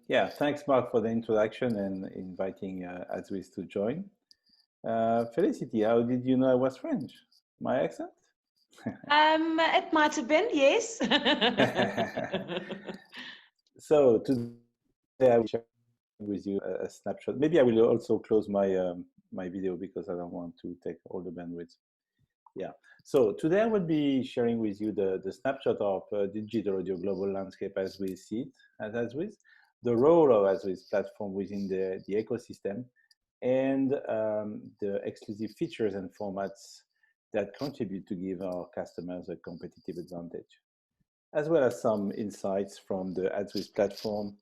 Yeah, thanks, Mark, for the introduction and inviting Azwiz to join. Felicity, how did you know I was French? My accent? It might have been, yes. So today I will share with you a snapshot. Maybe I will also close my video because I don't want to take all the bandwidth. Yeah. So today I will be sharing with you the snapshot of digital audio global landscape as we see it at Azwiz, the role of Azwiz platform within the ecosystem, and the exclusive features and formats that contribute to give our customers a competitive advantage, as well as some insights from the Azwiz platform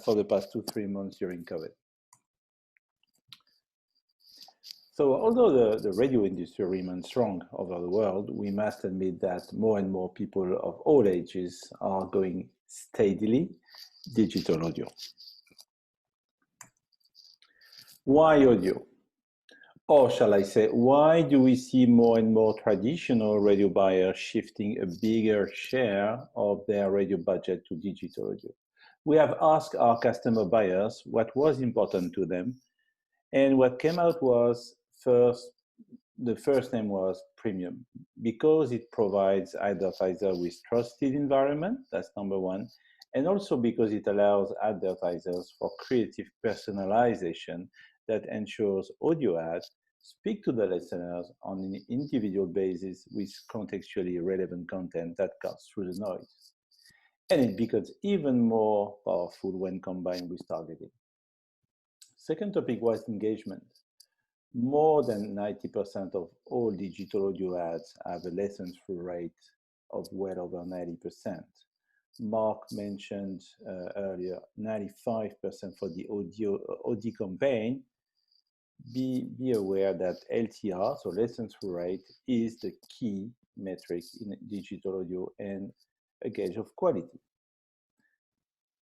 for the past 2-3 months during COVID. So although the radio industry remains strong over the world, we must admit that more and more people of all ages are going steadily digital audio. Why audio? Or shall I say, why do we see more and more traditional radio buyers shifting a bigger share of their radio budget to digital audio? We have asked our customer buyers what was important to them, and what came out was the first name was premium, because it provides advertisers with trusted environment. That's number one. And also because it allows advertisers for creative personalization that ensures audio ads speak to the listeners on an individual basis with contextually relevant content that cuts through the noise. And it becomes even more powerful when combined with targeting. Second topic was engagement. More than 90% of all digital audio ads have a listen-through rate of well over 90%. Mark mentioned earlier 95% for the audio campaign. Be aware that LTR, so listen-through rate, is the key metric in digital audio and a gauge of quality.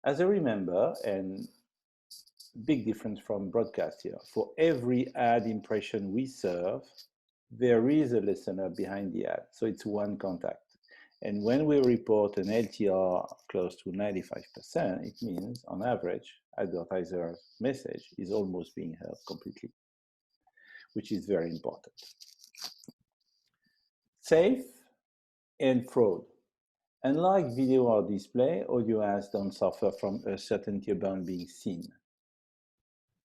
As I remember, and big difference from broadcast here. For every ad impression we serve, there is a listener behind the ad. So it's one contact. And when we report an LTR close to 95%, it means on average, advertiser's message is almost being heard completely, which is very important. Safe and fraud. Unlike video or display, audio ads don't suffer from uncertainty about being seen.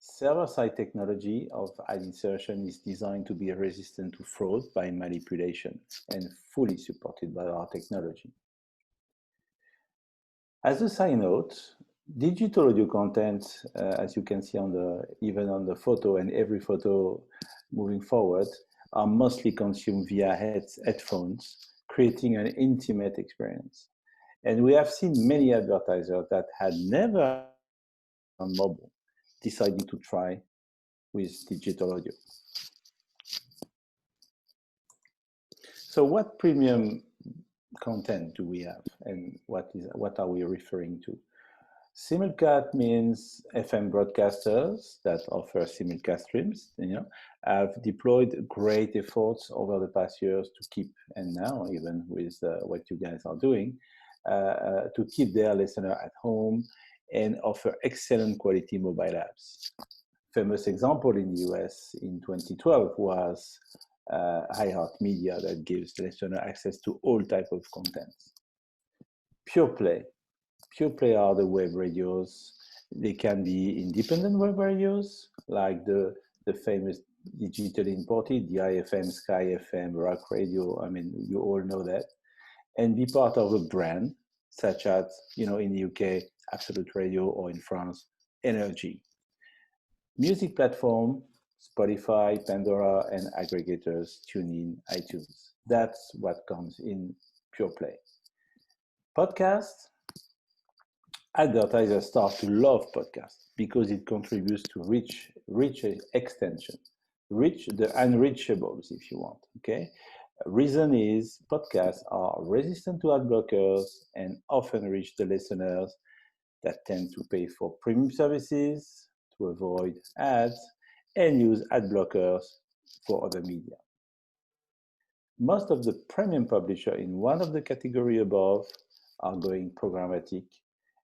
Server-side technology of ad insertion is designed to be resistant to fraud by manipulation and fully supported by our technology. As a side note, digital audio content, as you can see even on the photo and every photo moving forward, are mostly consumed via headphones, creating an intimate experience. And we have seen many advertisers that had never on mobile deciding to try with digital audio. So what premium content do we have, and what are we referring to? Simulcast means FM broadcasters that offer simulcast streams, have deployed great efforts over the past years to keep, and now even with what you guys are doing, to keep their listener at home and offer excellent quality mobile apps. Famous example in the US in 2012 was iHeartMedia, that gives the listener access to all type of content. Pure play are the web radios. They can be independent web radios, like the famous digitally imported, the IFM, Sky FM, Rock Radio. I mean, you all know that. And be part of a brand, such as, in the UK, Absolute Radio, or in France, Energy. Music platform, Spotify, Pandora, and aggregators, TuneIn, iTunes. That's what comes in pure play. Podcast, advertisers start to love podcasts because it contributes to reach extension, reach the unreachables, if you want, okay? Reason is podcasts are resistant to ad blockers and often reach the listeners that tend to pay for premium services, to avoid ads, and use ad blockers for other media. Most of the premium publishers in one of the category above are going programmatic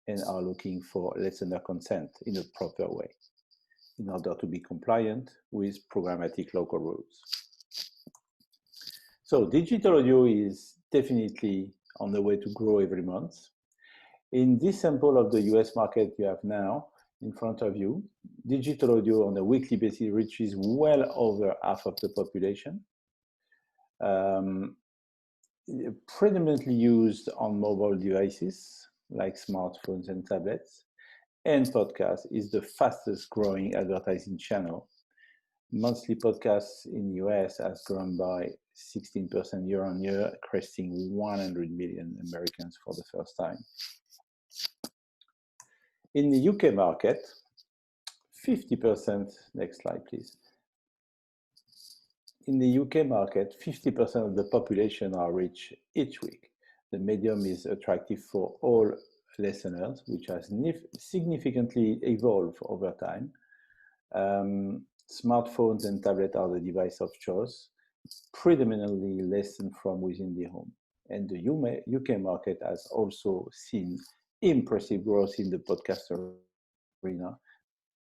and are looking for listener consent in a proper way in order to be compliant with programmatic local rules. So digital audio is definitely on the way to grow every month. In this sample of the US market you have now in front of you, digital audio on a weekly basis reaches well over half of the population. Predominantly used on mobile devices like smartphones and tablets, and podcast is the fastest growing advertising channel. Monthly podcasts in the US has grown by 16% year on year, cresting 100 million Americans for the first time. In the UK market, 50%, next slide please. In the UK market, 50% of the population are reached each week. The medium is attractive for all listeners, which has significantly evolved over time. Smartphones and tablets are the device of choice, predominantly listened from within the home. And the UK market has also seen impressive growth in the podcast arena,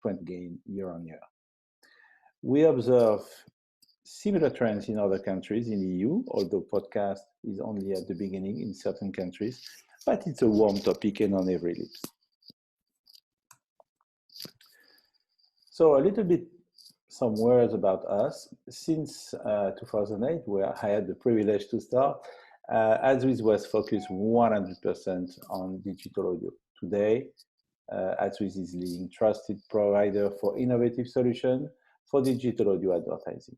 20% gain year on year. We observe similar trends in other countries in the EU, although podcast is only at the beginning in certain countries, but it's a warm topic and on every lips. So a little bit, some words about us. Since 2008, where I had the privilege to start, AdsWizz was focused 100% on digital audio. Today, AdsWizz is leading trusted provider for innovative solutions for digital audio advertising.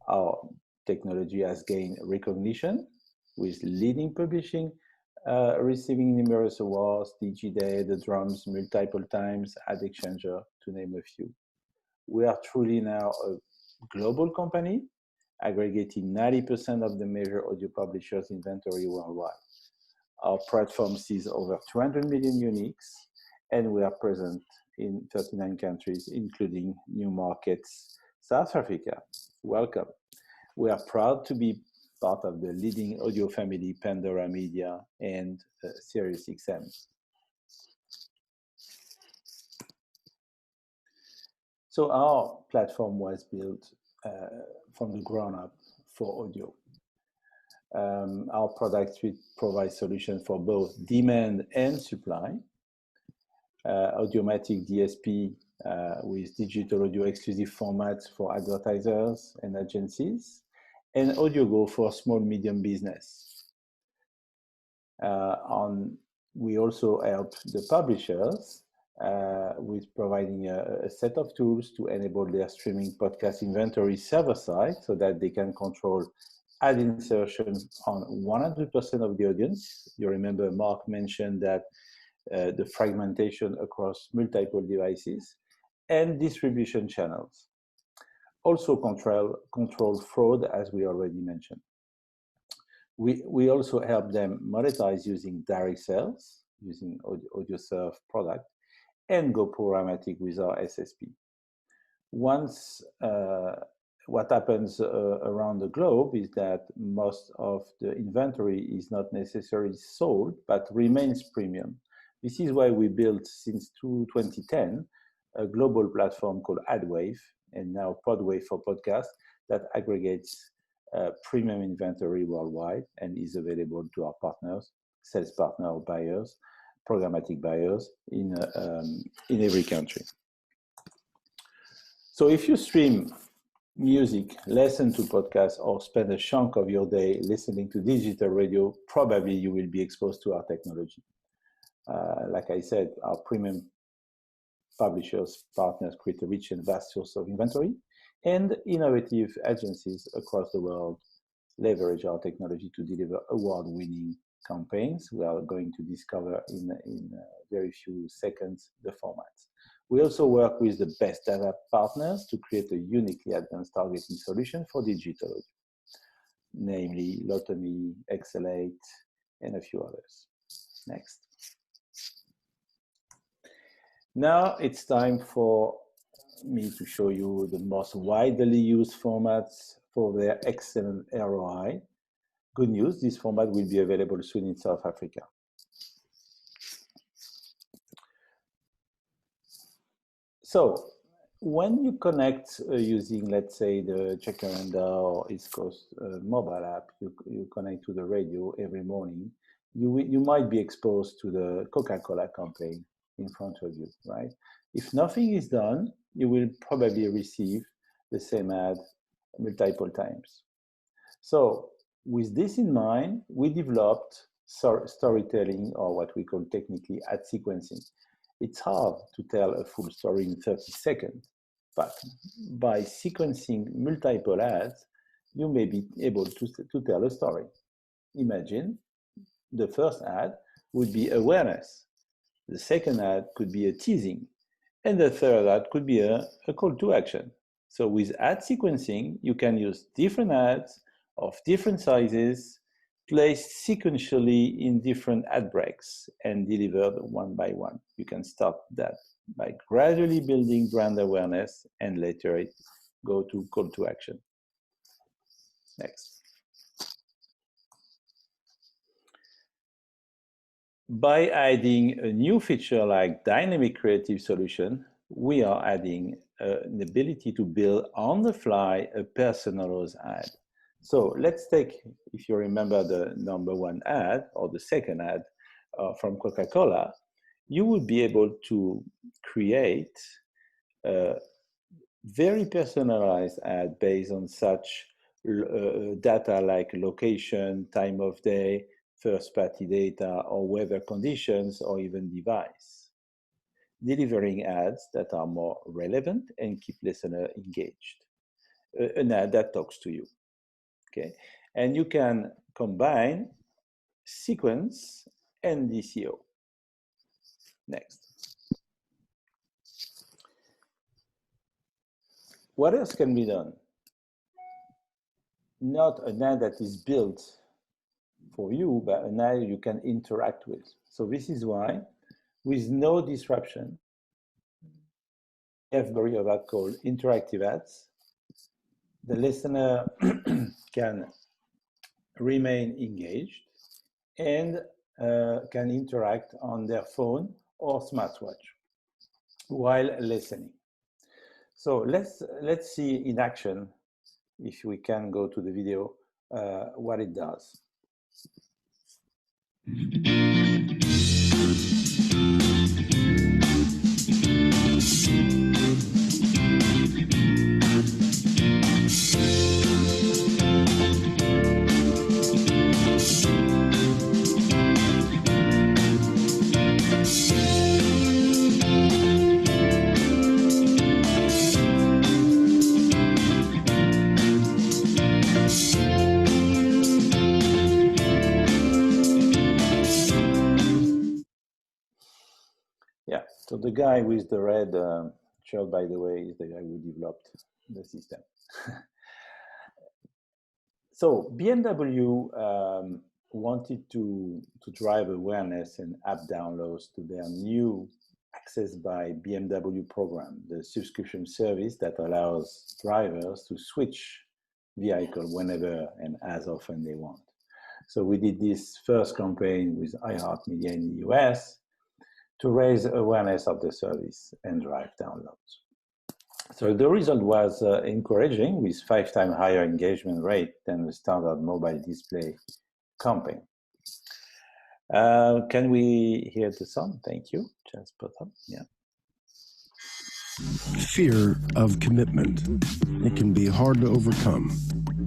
Our technology has gained recognition with leading publishing, receiving numerous awards, DigiDay, The Drums, multiple times, AdExchanger, to name a few. We are truly now a global company, aggregating 90% of the major audio publishers' inventory worldwide. Our platform sees over 200 million uniques, and we are present in 39 countries, including new markets, South Africa. Welcome. We are proud to be part of the leading audio family, Pandora Media and SiriusXM. So our platform was built from the ground up for audio. Our product suite provides solutions for both demand and supply. Audiomatic DSP with digital audio exclusive formats for advertisers and agencies, and AudioGo for small, medium business. We also help the publishers with providing a set of tools to enable their streaming podcast inventory server-side so that they can control ad insertion on 100% of the audience. You remember Mark mentioned that the fragmentation across multiple devices and distribution channels. Also control fraud, as we already mentioned. We also help them monetize using direct sales, using AudioServe product, and go programmatic with our SSP. Once, what happens around the globe is that most of the inventory is not necessarily sold, but remains premium. This is why we built, since 2010, a global platform called AdWave, and now Podwave for podcast, that aggregates premium inventory worldwide and is available to our partners, sales partner or buyers, programmatic buyers in every country. So if you stream music, listen to podcasts, or spend a chunk of your day listening to digital radio, probably you will be exposed to our technology. Like I said, our premium publishers, partners create a rich and vast source of inventory, and innovative agencies across the world leverage our technology to deliver award-winning campaigns. We are going to discover in very few seconds the formats. We also work with the best data partners to create a uniquely advanced targeting solution for digital audio, namely Lotame, Excelate, and a few others. Next. Now it's time for me to show you the most widely used formats for their excellent ROI. Good news, this format will be available soon in South Africa. So when you connect using, let's say, the Jacaranda or East Coast mobile app, you connect to the radio every morning, you might be exposed to the Coca-Cola campaign in front of you, right? If nothing is done, you will probably receive the same ad multiple times. So with this in mind, we developed storytelling, or what we call technically ad sequencing. It's hard to tell a full story in 30 seconds, but by sequencing multiple ads, you may be able to tell a story. Imagine the first ad would be awareness. The second ad could be a teasing. And the third ad could be a call to action. So with ad sequencing, you can use different ads of different sizes, placed sequentially in different ad breaks and delivered one by one. You can start that by gradually building brand awareness and later go to call to action. Next. By adding a new feature like dynamic creative solution, we are adding an ability to build on the fly a personalized ad. So let's take, if you remember the #1 ad or the second ad from Coca-Cola, you would be able to create a very personalized ad based on such data like location, time of day, first-party data, or weather conditions, or even device, delivering ads that are more relevant and keep listener engaged. An ad that talks to you, okay? And you can combine sequence and DCO. Next. What else can be done? Not an ad that is built for you, but an ad you can interact with. So this is why, with no disruption, we have a of ad called interactive ads. The listener can remain engaged and can interact on their phone or smartwatch while listening. So let's see in action, if we can go to the video, what it does. Yeah, so the guy with the red shirt, by the way, is the guy who developed the system. So BMW wanted to drive awareness and app downloads to their new Access by BMW program, the subscription service that allows drivers to switch vehicle whenever and as often they want. So we did this first campaign with iHeartMedia in the US to raise awareness of the service and drive downloads. So the result was encouraging, with 5 times higher engagement rate than the standard mobile display campaign. Can we hear the song? Thank you. Just put up, yeah. Fear of commitment. It can be hard to overcome.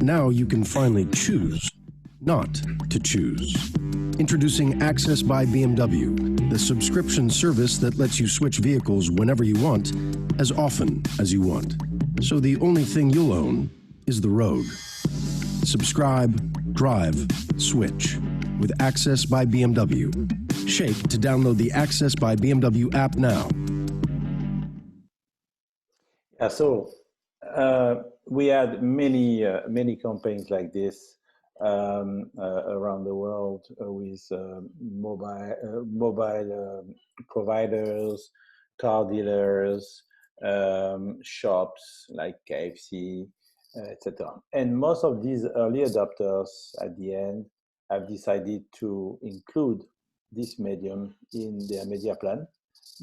Now you can finally choose not to choose. Introducing Access by BMW, the subscription service that lets you switch vehicles whenever you want, as often as you want. So the only thing you'll own is the road. Subscribe, drive, switch with Access by BMW. Shake to download the Access by BMW app now. Yeah, so we had many campaigns like this around the world with mobile providers, car dealers, shops like KFC, etc. And most of these early adopters at the end have decided to include this medium in their media plan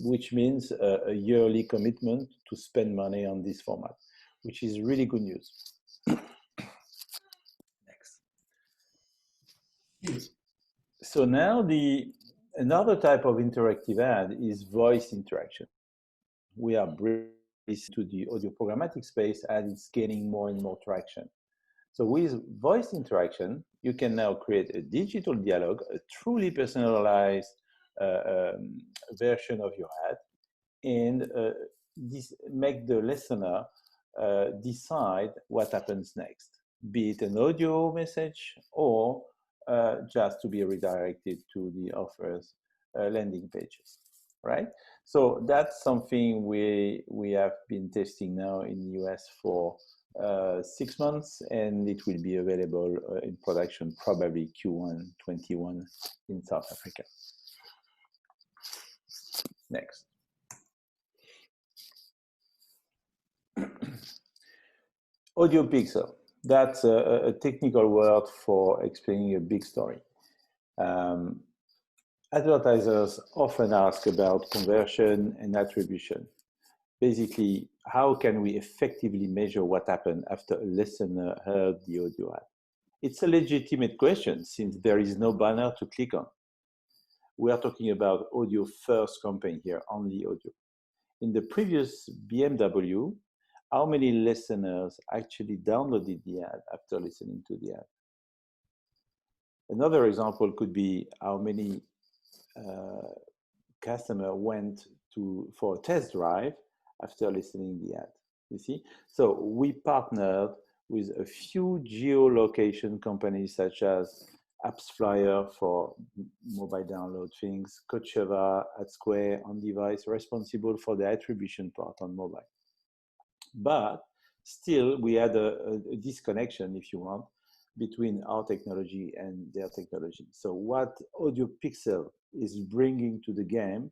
which means a yearly commitment to spend money on this format, which is really good news. Next. So now another type of interactive ad is voice interaction. We are bringing this to the audio programmatic space and it's gaining more and more traction. So with voice interaction, you can now create a digital dialogue, a truly personalized version of your ad, and make the listener decide what happens next, be it an audio message or just to be redirected to the offer's landing pages, right? So that's something we have been testing now in the US for 6 months, and it will be available in production probably Q1 21 in South Africa. Next. Audio pixel. That's a technical word for explaining a big story. Advertisers often ask about conversion and attribution. Basically, how can we effectively measure what happened after a listener heard the audio ad? It's a legitimate question since there is no banner to click on. We are talking about audio first campaign here, only audio. In the previous BMW, how many listeners actually downloaded the ad after listening to the ad? Another example could be how many customers went for a test drive after listening to the ad, you see? So we partnered with a few geolocation companies such as AppsFlyer for mobile download things, Coachella, AdSquare on device, responsible for the attribution part on mobile. But still, we had a disconnection, if you want, between our technology and their technology. So what Audio Pixel is bringing to the game,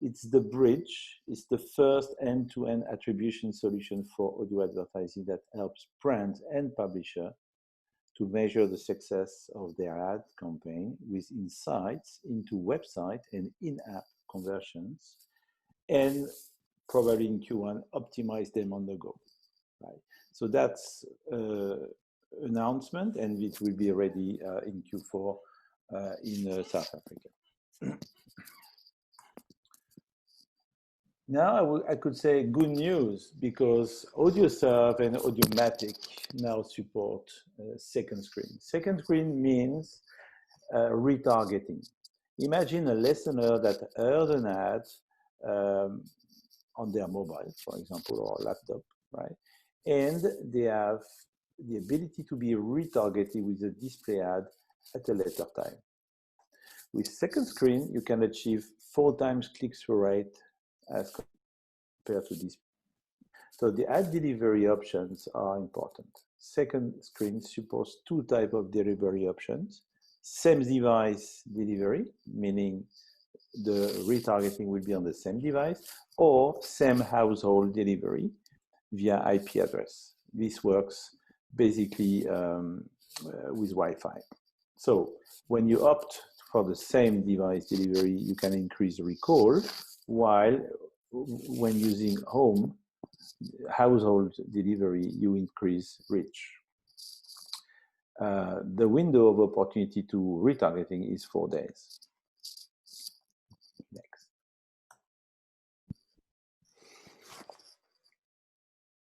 it's the bridge, it's the first end-to-end attribution solution for audio advertising that helps brands and publishers to measure the success of their ad campaign with insights into website and in-app conversions, and probably in Q1 optimize them on the go. Right. So that's announcement, and it will be ready in Q4 in South Africa. Now I could say good news, because AudioServe and Audiomatic now support second screen. Second screen means retargeting. Imagine a listener that heard an ad on their mobile, for example, or laptop, right? And they have the ability to be retargeted with a display ad at a later time. With second screen, you can achieve 4 times click-through rate as compared to this. So the ad delivery options are important. Second screen supports 2 types of delivery options. Same device delivery, meaning the retargeting will be on the same device, or same household delivery via IP address. This works basically with Wi-Fi. So when you opt for the same device delivery, you can increase recall, while when using household delivery, you increase reach. The window of opportunity to retargeting is 4 days.